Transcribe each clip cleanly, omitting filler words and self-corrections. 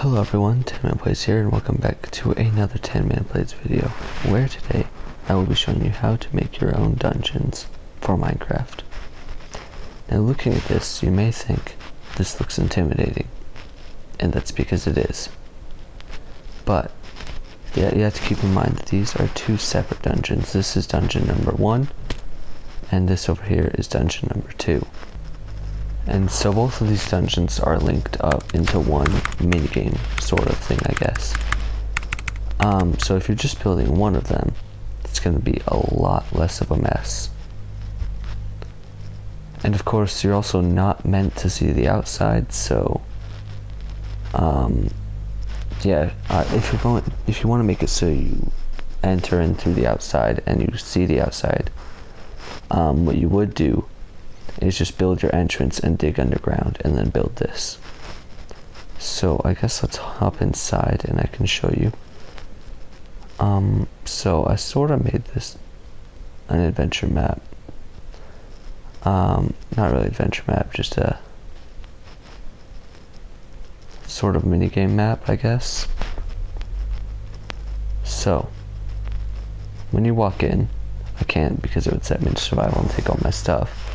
Hello everyone, 10Man Plays here, and welcome back to another 10Man Plays video, where today I will be showing you how to make your own dungeons for Minecraft. Now looking at this, you may think this looks intimidating, and that's because it is. But yeah, you have to keep in mind that these are two separate dungeons. This is dungeon number 1, and this over here is dungeon number 2. And so both of these dungeons are linked up into one minigame sort of thing, I guess. So if you're just building one of them, it's going to be a lot less of a mess. And of course, you're also not meant to see the outside, so yeah, if you want to make it so you enter in through the outside and you see the outside, what you would do is just build your entrance and dig underground and then build this. So I guess let's hop inside and I can show you. So I sort of made this an adventure map. Not really adventure map, just a sort of minigame map, I guess. So when you walk in, I can't because it would set me to survival and take all my stuff.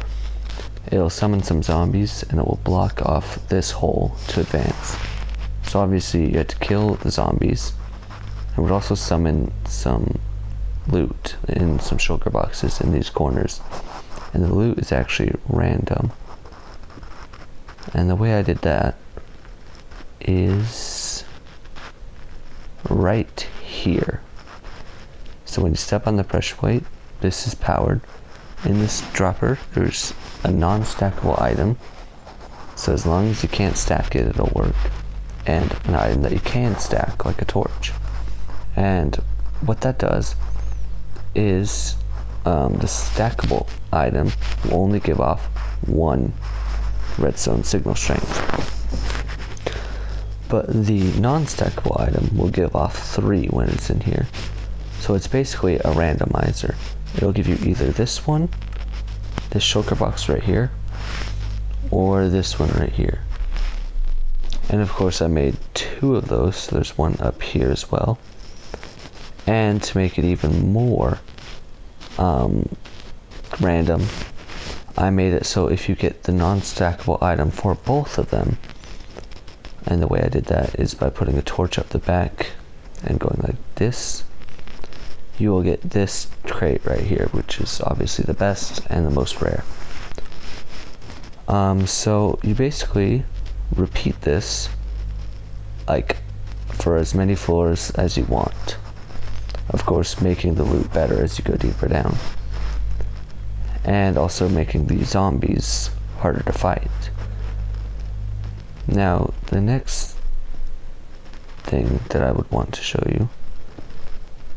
It'll summon some zombies and it will block off this hole to advance. So obviously you have to kill the zombies. It would also summon some loot in some shulker boxes in these corners. And the loot is actually random. And the way I did that is right here. So when you step on the pressure plate, this is powered. In this dropper, there's a non-stackable item, so as long as you can't stack it, it'll work, and an item that you can stack, like a torch. And what that does is the stackable item will only give off 1 redstone signal strength, but the non-stackable item will give off 3 when it's in here. So it's basically a randomizer. It'll give you either this one, this shulker box right here, or this one right here. And of course I made 2 of those, so there's one up here as well. And to make it even more random, I made it so if you get the non-stackable item for both of them, and the way I did that is by putting a torch up the back and going like this, you will get this crate right here, which is obviously the best and the most rare. So you basically repeat this like for as many floors as you want, of course making the loot better as you go deeper down, and also making the zombies harder to fight. Now the next thing that I would want to show you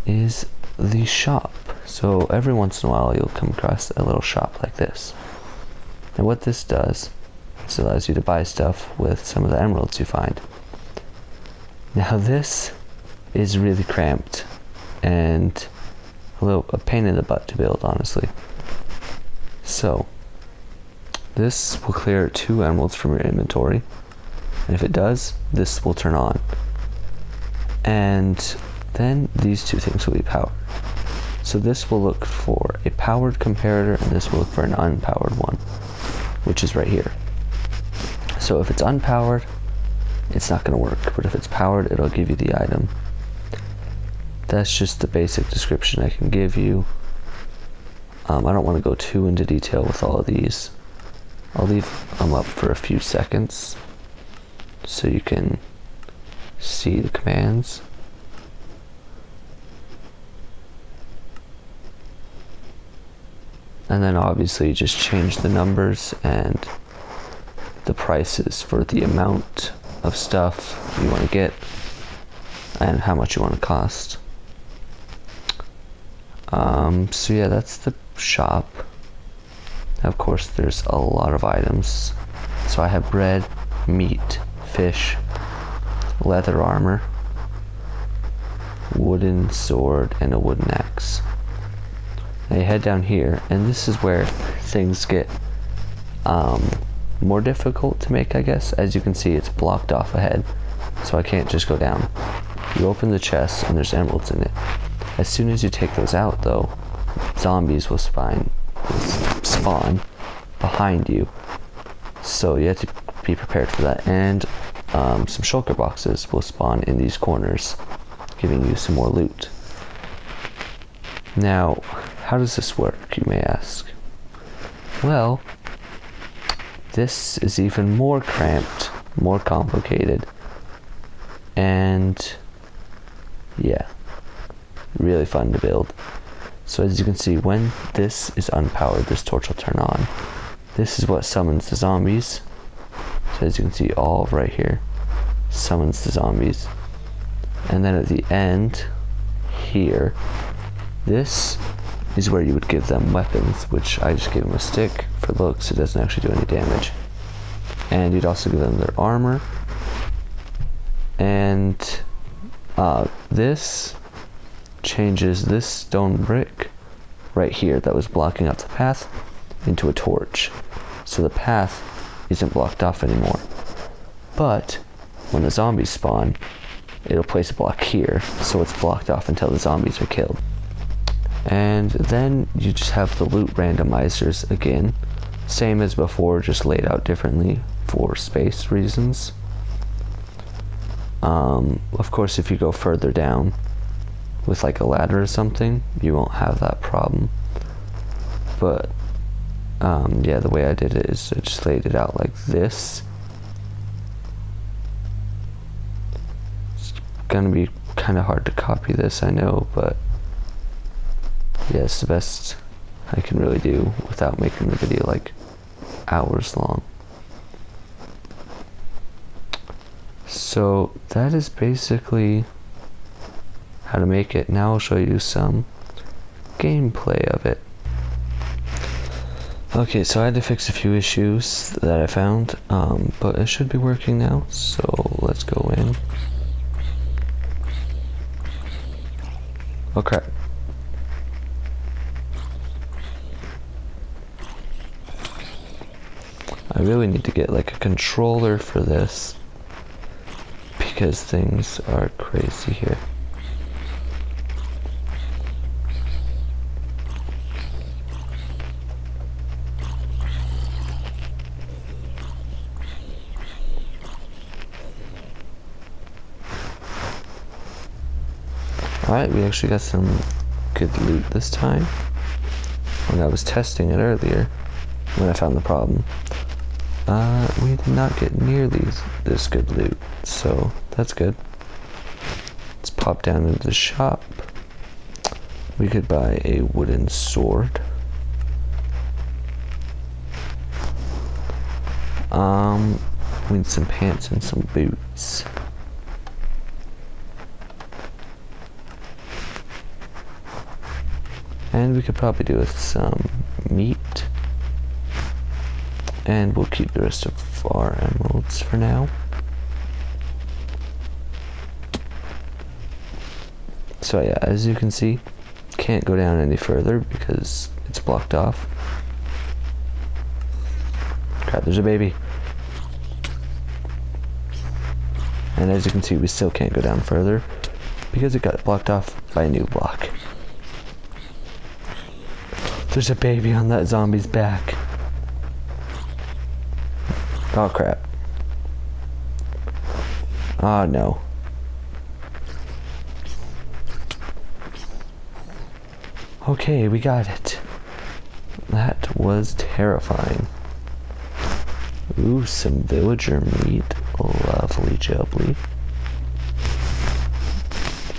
is the shop. So every once in a while you'll come across a little shop like this, and what this does is it allows you to buy stuff with some of the emeralds you find. Now this is really cramped and a pain in the butt to build, honestly. So this will clear 2 emeralds from your inventory, and if it does, this will turn on, and then these 2 things will be powered. So this will look for a powered comparator, and this will look for an unpowered one, which is right here. So if it's unpowered, it's not going to work, but if it's powered, it'll give you the item. That's just the basic description I can give you. I don't want to go too into detail with all of these. I'll leave them up for a few seconds so you can see the commands. And then obviously just change the numbers and the prices for the amount of stuff you want to get and how much you want to cost. So yeah, that's the shop. Of course there's a lot of items. So I have bread, meat, fish, leather armor, wooden sword, and a wooden axe. Now you head down here, and this is where things get more difficult to make, I guess. As you can see, it's blocked off ahead. so I can't just go down. You open the chest and there's emeralds in it. As soon as you take those out though, zombies will spawn behind you. So you have to be prepared for that. And some shulker boxes will spawn in these corners, giving you some more loot. Now, how does this work, you may ask? Well, this is even more cramped, more complicated, and yeah, really fun to build. So as you can see, when this is unpowered, this torch will turn on. This is what summons the zombies. So as you can see, all right here summons the zombies. And then at the end here, this is where you would give them weapons, which I just gave them a stick for looks. It doesn't actually do any damage. And you'd also give them their armor. And this changes this stone brick right here that was blocking up the path into a torch. So the path isn't blocked off anymore. But when the zombies spawn, it'll place a block here, so it's blocked off until the zombies are killed. And then you just have the loot randomizers again, same as before, just laid out differently for space reasons. Of course, if you go further down with like a ladder or something, you won't have that problem. But yeah, the way I did it is I just laid it out like this. It's gonna be kind of hard to copy this, I know, but yeah, it's the best I can really do without making the video like hours long. So that is basically how to make it. Now I'll show you some gameplay of it. Okay, so I had to fix a few issues that I found, but it should be working now, so let's go in. Oh crap. I really need to get like a controller for this, because things are crazy here. Alright, we actually got some good loot this time. When I was testing it earlier, when I found the problem, we did not get nearly this good loot, so that's good. Let's pop down into the shop. We could buy a wooden sword. We need some pants and some boots. And we could probably do with some meat. And we'll keep the rest of our emeralds for now. So yeah, as you can see, can't go down any further because it's blocked off. Crap, there's a baby. And as you can see, we still can't go down further because it got blocked off by a new block. There's a baby on that zombie's back. Oh crap. Oh no. Okay, we got it. That was terrifying. Ooh, some villager meat. Lovely jubbly.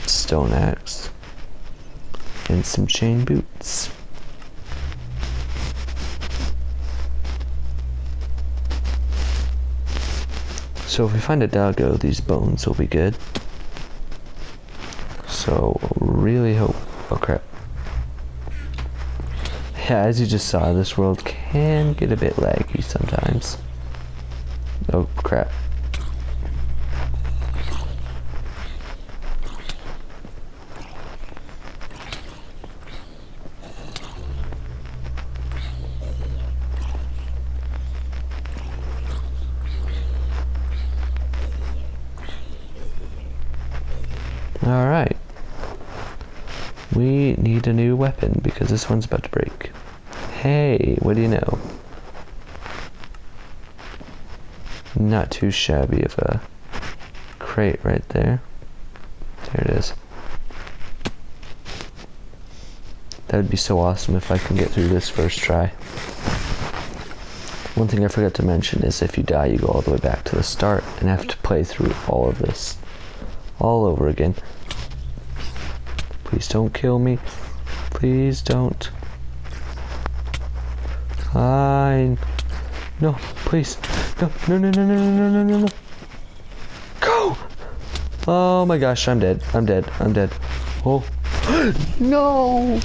Stone axe. And some chain boots. So if we find a doggo, these bones will be good. So really hope. Oh crap. Yeah, as you just saw, this world can get a bit laggy sometimes. Oh crap. Alright. We need a new weapon because this one's about to break. Hey, what do you know? Not too shabby of a crate right there. There it is. That would be so awesome if I can get through this first try. One thing I forgot to mention is if you die, you go all the way back to the start and have to play through all of this all over again. Please don't kill me. Please don't. Fine. No, please. No, no, no, no, no, no, no, no, no. Go! Oh my gosh, I'm dead. I'm dead. I'm dead. Oh. No!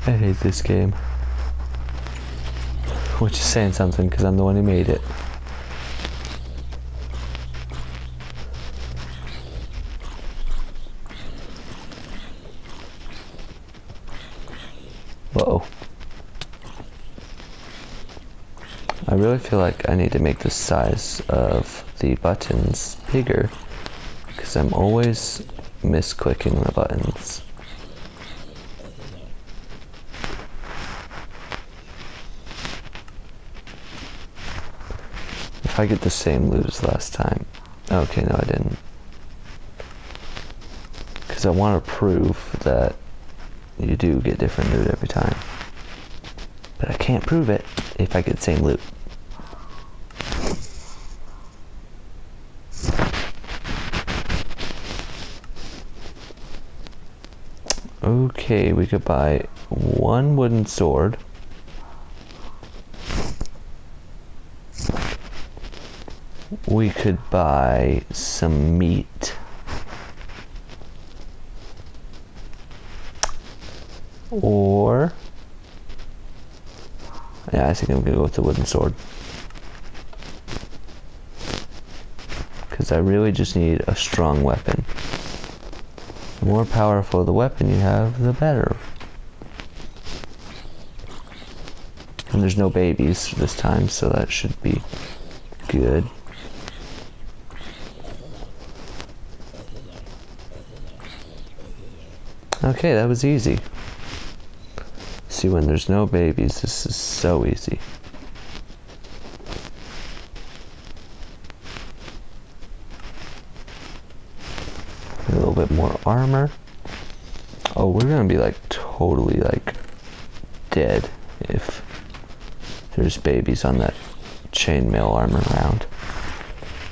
I hate this game. Which is saying something because I'm the one who made it. Whoa. I really feel like I need to make the size of the buttons bigger because I'm always misclicking the buttons. If I get the same loot as last time. Okay, no I didn't. Because I want to prove that you do get different loot every time. But I can't prove it if I get the same loot. Okay, we could buy one wooden sword. We could buy some meat. Or... yeah, I think I'm gonna go with the wooden sword. Because I really just need a strong weapon. The more powerful the weapon you have, the better. And there's no babies this time, so that should be good. Okay, that was easy. See, when there's no babies, this is so easy. A little bit more armor. Oh, we're gonna be like totally like dead if there's babies on that chainmail armor round.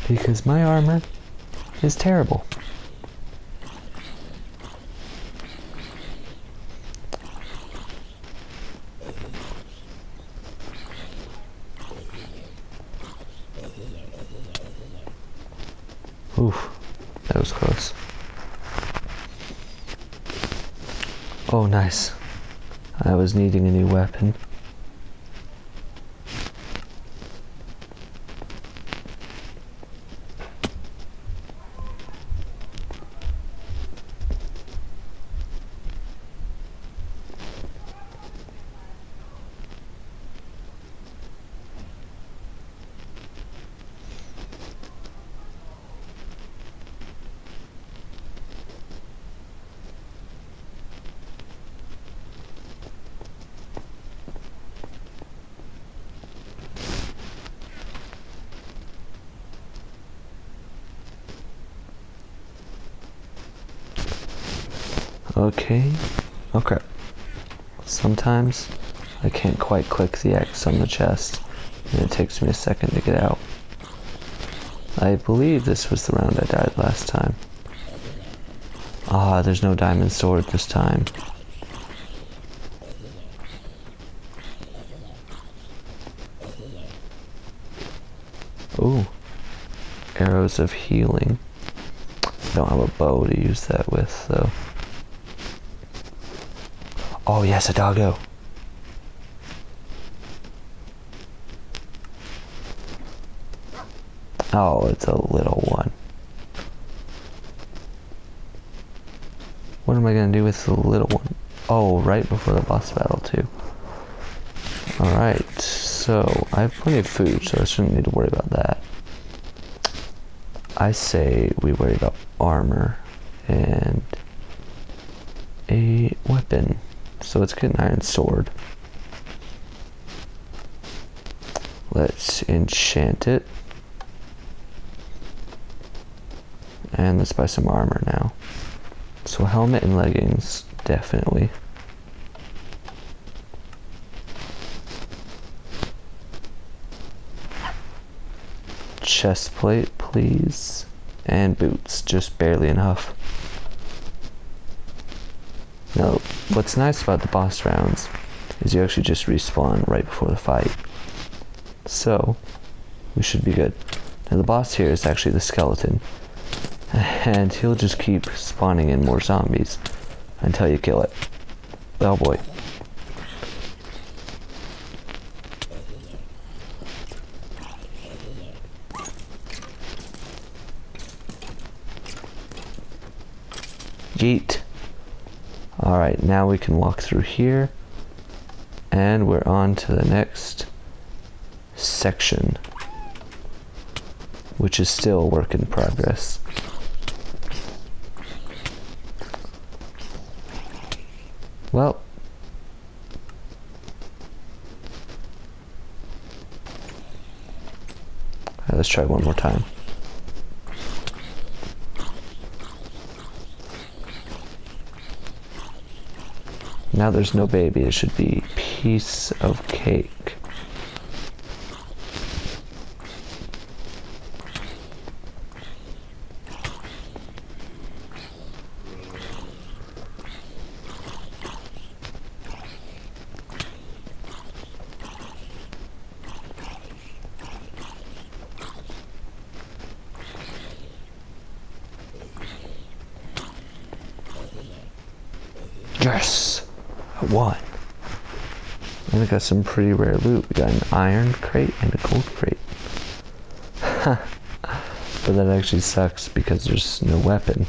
Because my armor is terrible. Oof, that was close. Oh, nice. I was needing a new weapon. Okay. Sometimes I can't quite click the X on the chest, and it takes me a second to get out. I believe this was the round I died last time. Ah, there's no diamond sword this time. Ooh. Arrows of healing. I don't have a bow to use that with, though. Oh yes, a doggo. Oh, it's a little one. what am I gonna do with the little one? Oh, right before the boss battle too. Alright, so I have plenty of food, so I shouldn't need to worry about that. I say we worry about armor and a weapon. So let's get an iron sword. Let's enchant it. And let's buy some armor now. So helmet and leggings, definitely. Chest plate, please. And boots, just barely enough. Now, what's nice about the boss rounds is you actually just respawn right before the fight. So, we should be good. Now the boss here is actually the skeleton. And he'll just keep spawning in more zombies until you kill it. Oh boy. Yeet. Alright, now we can walk through here. And we're on to the next section, which is still a work in progress. Well, let's try one more time. Now there's no baby, it should be piece of cake. Yes! I won. And we got some pretty rare loot. We got an iron crate and a gold crate. But that actually sucks because there's no weapon.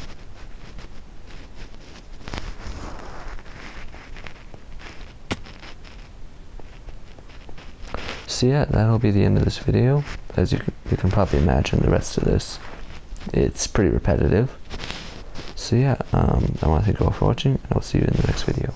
So yeah, that'll be the end of this video. As you can probably imagine, the rest of this, it's pretty repetitive. So yeah, I want to thank you all for watching, and I'll see you in the next video.